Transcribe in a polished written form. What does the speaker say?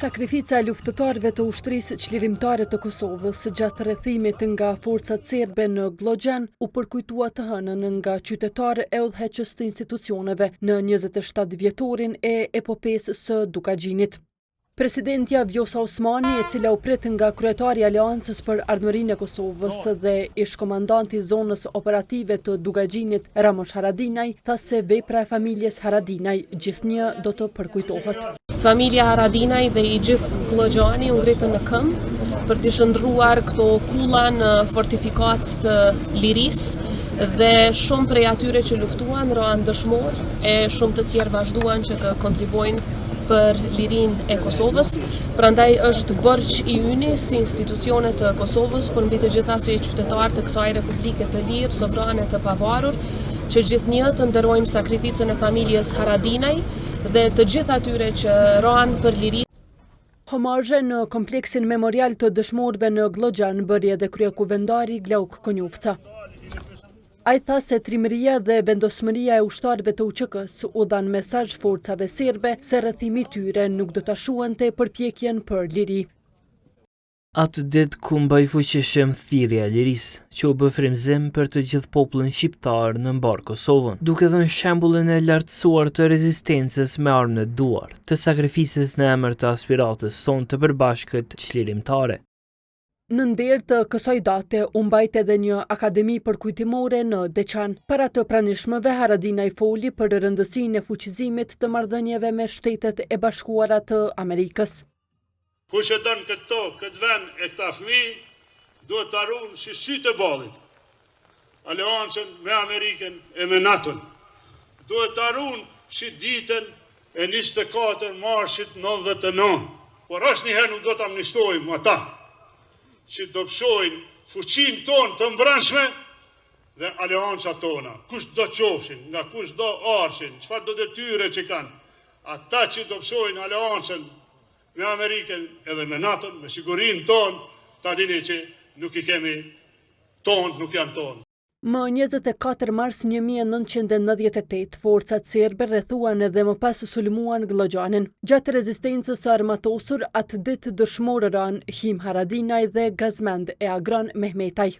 Sakrifica e luftëtarëve të ushtrisë çlirimtare të Kosovës gjatë rrethimit nga forcat serbe në Glogjan u përkujtua të hënën nga qytetarë e udhëheqës të institucioneve në 27 vjetorin e epopesë së Dukagjinit. Presidentja Vjosa Osmani, e cila u prit nga kryetari i Aleancës për Ardhmërinë e Kosovës dhe ish komandanti i zonës operative të Dukagjinit Ramosh Haradinaj, tha se vepra e familjes Haradinaj gjithnjë do të përkujtohet. Familja Haradinaj dhe i gjithë Glogjani u ngritën në këmbë për të shndruar këto kulla në fortifikat të lirisë dhe shumë prej atyre që luftuan rënë dëshmor e shumë të tjerë vazhduan që të kontribuojnë për lirinë e Kosovës. Prandaj është burq i yni si institucione të Kosovës për mbi të gjitha si qytetarë të kësaj republike të lirë, sovrane të pavarur, që gjithnjë të nderojmë sakrificën e familjes Haradinaj dhe të gjithë atyre që ranë për liri. Homazhe në kompleksin memorial të dëshmorëve në Glogjan bëri edhe kryekuvendari Glauk Konjufca. Ai tha se trimëria dhe vendosmëria e ushtarëve të UÇK-s u dhan mesazh forcave serbe se rrethimi i tyre nuk do ta shuante përpjekjen për liri. Atë ditë ku mbaj fuqishëm thirrja e lirisë, që u bë frymëzim për të gjithë popullin shqiptar në mbar Kosovën, duke dhënë shembullin e lartësuar të rezistencës me armë në duar, të sakrificës në emër të aspiratës sonë të përbashkët çlirimtare. Në nder të kësaj date u mbajt edhe një akademi përkujtimore në Deçan. Para të pranishmëve, Haradinaj foli për rëndësinë e fuqizimit të marrëdhënieve me Shtetet e Bashkuara të Amerikës. Kush e don këtë vend e këta fëmijë, duhet të harron si sytë e ballit Aleancën me Amerikën e me NATO-n. Duhet të harron si ditën e 24 marsit 99. Por asnjëherë nuk do të amnistojmë ata që do pshojnë fuqinë tonë të mbrëmshme dhe aleancat tona. Kush do qofshin, nga kush do arshin, çfarë do detyre që kanë, ata që do pshojnë aleancën me Amerikën edhe me NATO-n, me sigurinë tonë, ta dini që nuk i kemi tonë, nuk janë tonë. Më 24 mars 1998, forcat serbe rrethuan edhe më pas sulmuan Glogjanin. Gjatë rezistencës së armatosur, atë ditë dëshmorë ranë Him Haradinaj dhe Gazmend e Agron Mehmetaj.